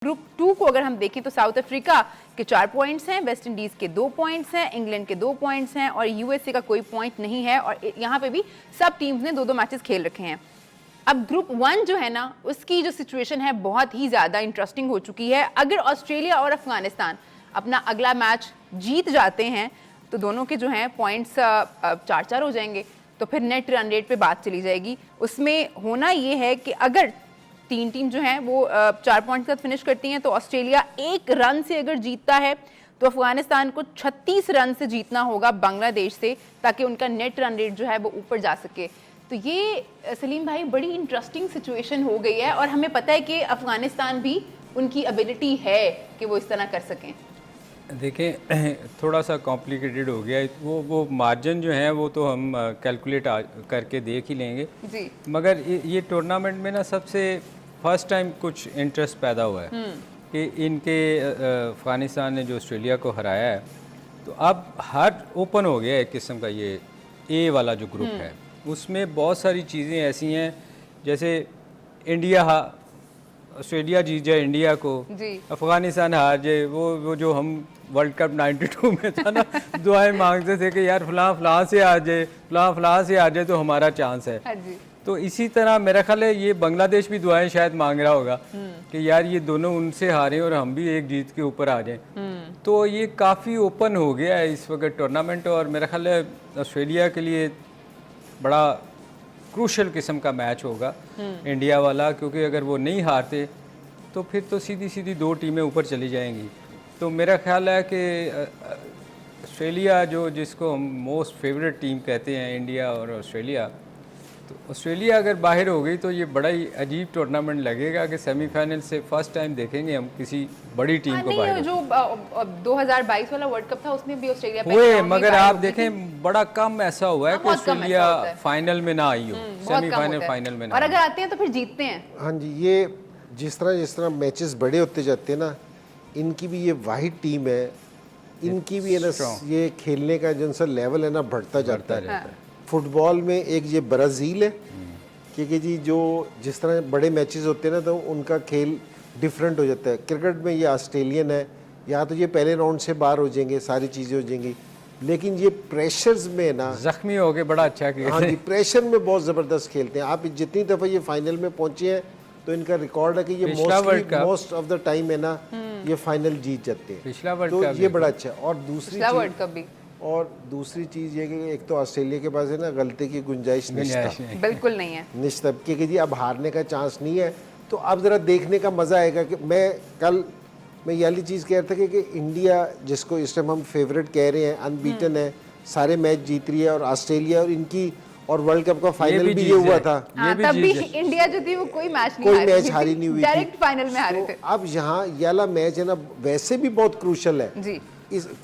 Group 2 को अगर हम देखें तो साउथ अफ्रीका के 4 पॉइंट्स हैं, वेस्ट इंडीज के 2 पॉइंट्स हैं, इंग्लैंड के 2 पॉइंट्स हैं और यूएसए का कोई पॉइंट नहीं है। और यहाँ पे भी सब टीम्स ने 2-2 मैचेस खेल रखे हैं। अब ग्रुप 1 जो है ना, उसकी जो सिचुएशन है बहुत ही ज़्यादा इंटरेस्टिंग हो चुकी है। अगर ऑस्ट्रेलिया और अफगानिस्तान अपना अगला मैच जीत जाते हैं तो दोनों के जो हैं पॉइंट्स 4-4 हो जाएंगे, तो फिर नेट रन रेट पे बात चली जाएगी। उसमें होना ये है कि अगर 3 टीम जो हैं वो 4 पॉइंट के साथ फिनिश करती हैं तो ऑस्ट्रेलिया 1 रन से अगर जीतता है तो अफगानिस्तान को 36 रन से जीतना होगा बांग्लादेश से, ताकि उनका नेट रन रेट जो है वो ऊपर जा सके। तो ये सलीम भाई बड़ी इंटरेस्टिंग सिचुएशन हो गई है और हमें पता है कि अफगानिस्तान भी उनकी एबिलिटी है कि वो इस तरह कर सकें। देखें, थोड़ा सा कॉम्प्लिकेटेड हो गया वो मार्जिन जो है वो तो हम कैलकुलेट करके देख ही लेंगे जी। मगर ये टूर्नामेंट में ना सबसे फर्स्ट टाइम कुछ इंटरेस्ट पैदा हुआ है कि इनके अफ़गानिस्तान ने जो ऑस्ट्रेलिया को हराया है, तो अब हर ओपन हो गया एक किस्म का। ये ए वाला जो ग्रुप है उसमें बहुत सारी चीज़ें ऐसी हैं, जैसे इंडिया ऑस्ट्रेलिया जीत जाए इंडिया को, अफ़गानिस्तान हार जाए, वो जो हम वर्ल्ड कप 92 में था ना दुआएं मांगते थे कि यार फलां से आ जाए, फलां से आ जाए तो हमारा चांस है। तो इसी तरह मेरा ख्याल है ये बांग्लादेश भी दुआएं शायद मांग रहा होगा कि यार ये दोनों उनसे हारे और हम भी एक जीत के ऊपर आ जाएं। तो ये काफ़ी ओपन हो गया है इस वक्त टूर्नामेंट और मेरा ख्याल है ऑस्ट्रेलिया के लिए बड़ा क्रूशल किस्म का मैच होगा इंडिया वाला, क्योंकि अगर वो नहीं हारते तो फिर तो सीधी सीधी 2 टीमें ऊपर चली जाएंगी। तो मेरा ख्याल है कि ऑस्ट्रेलिया जिसको हम मोस्ट फेवरेट टीम कहते हैं, इंडिया और ऑस्ट्रेलिया, तो ऑस्ट्रेलिया अगर बाहर हो गई तो ये बड़ा ही अजीब टूर्नामेंट लगेगा कि सेमीफाइनल से फर्स्ट टाइम देखेंगे हम किसी बड़ी टीम को बाहर। जो 2022 वाला वर्ल्ड कप था उसमें भी ऑस्ट्रेलिया हुए, मगर आप देखें बड़ा कम ऐसा हुआ है कि ऑस्ट्रेलिया फाइनल में ना आई हो, सेमीफाइनल फाइनल में ना। और अगर आते हैं तो फिर जीतते हैं। हाँ जी, ये जिस तरह मैचेस बड़े होते जाते हैं ना, इनकी भी ये वाहिद टीम है, इनकी भी है ना ये खेलने का जो सा लेवल है ना बढ़ता जाता है। फुटबॉल में एक ये ब्राज़ील है क्योंकि जी जो जिस तरह बड़े मैचेस होते हैं ना तो उनका खेल डिफरेंट हो जाता है। क्रिकेट में ये ऑस्ट्रेलियन है, या तो ये पहले राउंड से बाहर हो जाएंगे, सारी चीज़ें हो जाएंगी, लेकिन ये प्रेशर्स में ना जख्मी हो गए, बड़ा अच्छा खेलते हैं। हाँ जी, प्रेशर में बहुत ज़बरदस्त खेलते हैं। आप जितनी दफ़ा ये फाइनल में पहुँचे हैं तो इनका रिकॉर्ड है कि ये मोस्ट ऑफ द टाइम है ना ये फाइनल जीत जाते हैं। पिछला वर्ल्ड तो कप ये बड़ा अच्छा है। और दूसरी चीज़ ये कि एक तो ऑस्ट्रेलिया के पास है ना गलती की गुंजाइश बिल्कुल नहीं है निश्चित, क्योंकि जी अब हारने का चांस नहीं है। तो अब ज़रा देखने का मज़ा आएगा कि मैं ये वाली चीज़ कह रहा था कि इंडिया जिसको इस टाइम हम फेवरेट कह रहे हैं, अनबीटन है, सारे मैच जीत रही है, और ऑस्ट्रेलिया और इनकी और वर्ल्ड कप का फाइनल भी ये हुआ था। तब भी इंडिया जो थी वो कोई मैच हारी नहीं हुई, डायरेक्ट फाइनल में हारे थे। अब यहाँ ये वाला मैच है ना वैसे भी बहुत क्रूशल है जी।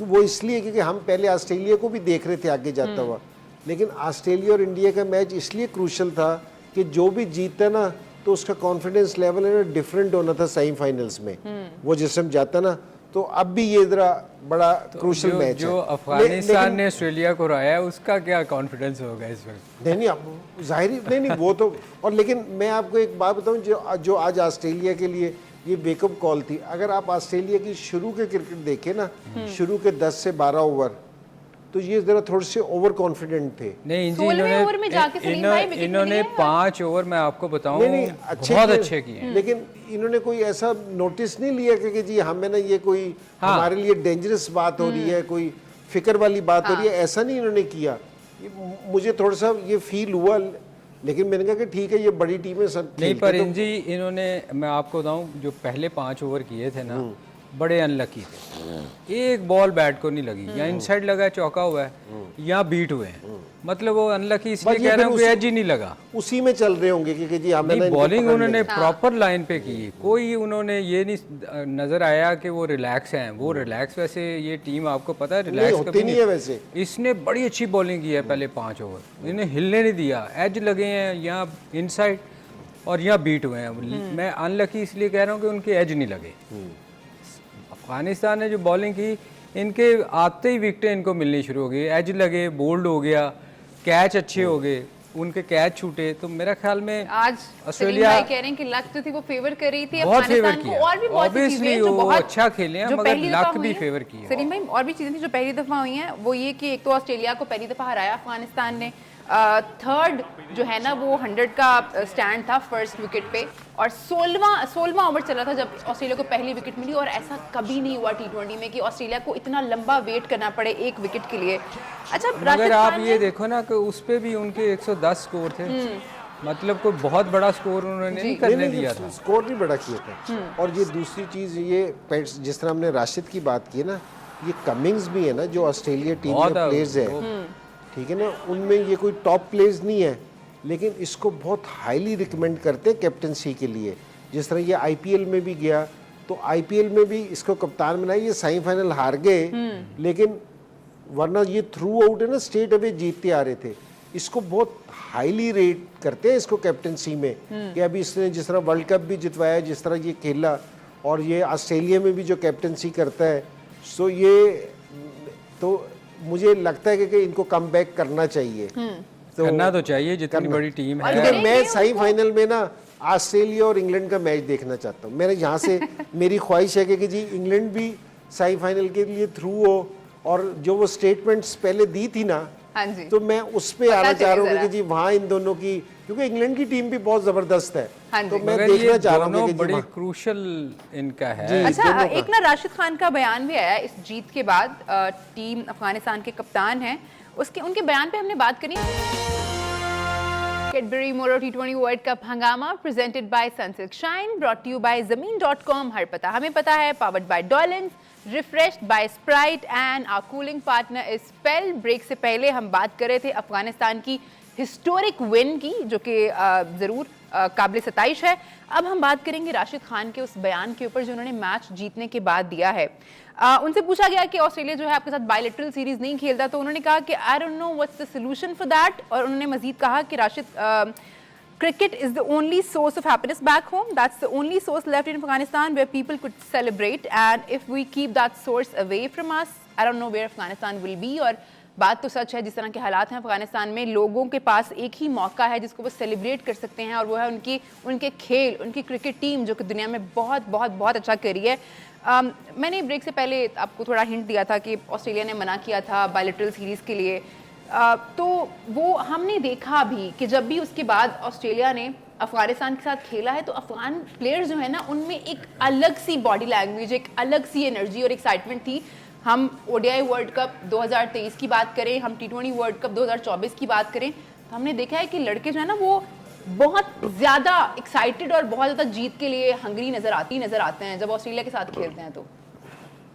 वो इसलिए क्योंकि हम पहले ऑस्ट्रेलिया को भी देख रहे थे आगे जाता हुआ, लेकिन ऑस्ट्रेलिया और इंडिया का मैच इसलिए क्रूशल था कि जो भी जीतता ना तो उसका कॉन्फिडेंस लेवल है ना डिफरेंट होना था सेमीफाइनल्स में। वो जिस टाइम जाता ना, तो अब भी ये जरा बड़ा क्रूशल मैच है। जो अफगानिस्तान ने ऑस्ट्रेलिया को हराया उसका क्या कॉन्फिडेंस होगा इस वक्त? नहीं जाहिर नहीं वो तो। और लेकिन मैं आपको एक बात बताऊं, जो आज ऑस्ट्रेलिया के लिए ये वेकअप कॉल थी। अगर आप ऑस्ट्रेलिया की शुरू के क्रिकेट देखें ना, शुरू के 10 से 12 ओवर, तो ये जरा थोड़े से ओवर कॉन्फिडेंट थे। नहीं जी, इन्होंने 5 ओवर मैं आपको बताऊं बहुत अच्छे किए, लेकिन इन्होंने कोई ऐसा नोटिस नहीं लिया कि जी हमें ना ये कोई हमारे लिए डेंजरस बात हो रही है, कोई फिक्र वाली बात हो रही है, ऐसा नहीं इन्होंने किया। मुझे थोड़ा सा ये फील हुआ, लेकिन मैंने कहा कि ठीक है ये बड़ी टीमें सब नहीं, पर इन्होंने मैं आपको बताऊं जो पहले 5 ओवर किए थे ना बड़े अनलकी थे। एक बॉल बैट को नहीं लगी, या इनसाइड लगा चौका हुआ है, या बीट हुए हैं। मतलब वो अनलकी इसलिए कह रहा हूँ एज ही नहीं लगा, उसी में चल रहे होंगे क्योंकि जी हमें बॉलिंग उन्होंने प्रॉपर लाइन पे की। कोई उन्होंने ये नहीं नजर आया कि वो रिलैक्स हैं। वो रिलैक्स, वैसे ये टीम आपको पता है रिलैक्स कभी नहीं है वैसे। इसने बड़ी अच्छी बॉलिंग की है पहले 5 ओवर, इन्हें हिलने नहीं दिया। एज लगे हैं यहाँ इनसाइड और यहाँ बीट हुए हैं। मैं अनलकी इसलिए कह रहा हूँ कि उनके एज नहीं लगे। अफगानिस्तान ने जो बॉलिंग की, इनके आते ही विकेटें इनको मिलनी शुरू हो गई, एज लगे, बोल्ड हो गया, कैच अच्छे हो गए, उनके कैच छूटे, तो मेरा ख्याल में आज ऑस्ट्रेलिया सलीम भाई कह रहे हैं कि लक जो थी वो फेवर कर रही थी बहुत फेवर अफगानिस्तान किया। को, और भी बहुत सी Obviously चीजें जो वो बहुत अच्छा खेले हैं, जो मगर पहली luck दफा भी हुई हैं। फेवर की है। सलीम भाई और भी चीजें थी जो पहली दफा हुई हैं, वो ये कि एक तो ऑस्ट्रेलिया को पहली दफा हराया अफगानिस्तान ने, थर्ड जो है ना वो 100 का स्टैंड था फर्स्ट विकेट पे, और 16वां ओवर चला था जब ऑस्ट्रेलिया को पहली विकेट मिली, और ऐसा कभी नहीं हुआ T20 में कि ऑस्ट्रेलिया को इतना लंबा वेट करना पड़े एक विकेट के लिए। अच्छा मगर राशिद आप खान ये ने देखो ना कि उस पे भी उनके 110 स्कोर थे, मतलब कोई बहुत बड़ा स्कोर उन्होंने नहीं नहीं, करने नहीं, दिया था। स्कोर नहीं बड़ा किया था। और ये दूसरी चीज़, ये पेट्स जिस तरह हमने राशिद की बात की है ना, ये कमिंग्स भी है ना जो ऑस्ट्रेलिया टीम बहुत के प्लेयर्स है, ठीक है ना, उनमें ये कोई टॉप प्लेयर्स नहीं है, लेकिन इसको बहुत हाईली रिकमेंड करते हैं कैप्टनसी के लिए। जिस तरह ये आईपीएल में भी गया, तो आईपीएल में भी इसको कप्तान बनाया, ये सेमीफाइनल हार गए, लेकिन वरना ये थ्रू आउट है ना स्टेट अवे जीतते आ रहे थे। इसको बहुत हाईली रेट करते हैं इसको कैप्टनसी में, कि अभी इसने जिस तरह वर्ल्ड कप भी जितवाया, जिस तरह ये खेला, और ये ऑस्ट्रेलिया में भी जो कैप्टनसी करता है, सो ये तो मुझे लगता है कि इनको कम बैक करना चाहिए। करना तो चाहिए, जितनी बड़ी टीम है। लेकिन मैं सेमीफाइनल में ना ऑस्ट्रेलिया और इंग्लैंड का मैच देखना चाहता हूँ। मेरे यहाँ से मेरी ख्वाहिश है कि जी इंग्लैंड भी सेमीफाइनल के लिए थ्रू हो, और जो वो स्टेटमेंट्स पहले दी थी ना, हाँ जी, तो मैं उस पे पता आना चाह रहा हूँ चले कि जी वहाँ इन दोनों की, क्योंकि इंग्लैंड की टीम भी बहुत जबरदस्त है, हाँ जी। तो मैं मगर ये देखना चाह रहा हूँ दोनों कि जी बड़ी वहाँ- क्रूशल इनका है। जी। अच्छा दोनों का। एक ना राशिद खान का बयान भी आया इस जीत के बाद, टीम अफगानिस्तान के कप्तान हैं, उसके उनके बयान पे हमने बात करी। Cadbury Moro T20 World Cup हंगामा presented by Sunsilk shine, brought to you by ज़मीन.com, हर पता हमें पता है, powered by Dollins, refreshed by Sprite and our cooling partner is spell. Break से पहले हम बात कर रहे थे अफगानिस्तान की हिस्टोरिक विन की, जो कि ज़रूर काबिल सताइश है। अब हम बात करेंगे राशिद खान के उस बयान के ऊपर जो उन्होंने मैच जीतने के बाद दिया है। उनसे पूछा गया कि ऑस्ट्रेलिया जो है आपके साथ बायलैटरल सीरीज नहीं खेलता, तो उन्होंने कहा कि I don't know what's the solution for that, और उन्होंने मजीद कहा कि Rashid cricket is the only source of happiness back home. That's the only source left in Afghanistan where people could celebrate, and if we keep that source away from us, I don't know where Afghanistan will be. और बात तो सच है, जिस तरह के हालात हैं अफगानिस्तान में, लोगों के पास एक ही मौका है जिसको वो सेलिब्रेट कर सकते हैं, और वो है उनके खेल, उनकी क्रिकेट टीम जो कि दुनिया में बहुत बहुत बहुत अच्छा कर रही है। मैंने ब्रेक से पहले आपको थोड़ा हिंट दिया था कि ऑस्ट्रेलिया ने मना किया था बायलैटरल सीरीज़ के लिए, तो वो हमने देखा भी कि जब भी उसके बाद ऑस्ट्रेलिया ने अफगानिस्तान के साथ खेला है, तो अफगान प्लेयर्स जो है ना, उनमें एक अलग सी बॉडी लैंग्वेज, एक अलग सी एनर्जी और एक्साइटमेंट थी। हम ODI वर्ल्ड कप 2023 की बात करें, हम T20 वर्ल्ड कप 2024 की बात करें, तो हमने देखा है कि लड़के जो है ना वो बहुत ज़्यादा एक्साइटेड और बहुत ज़्यादा जीत के लिए हंगरी नज़र आते हैं जब ऑस्ट्रेलिया के साथ खेलते हैं। तो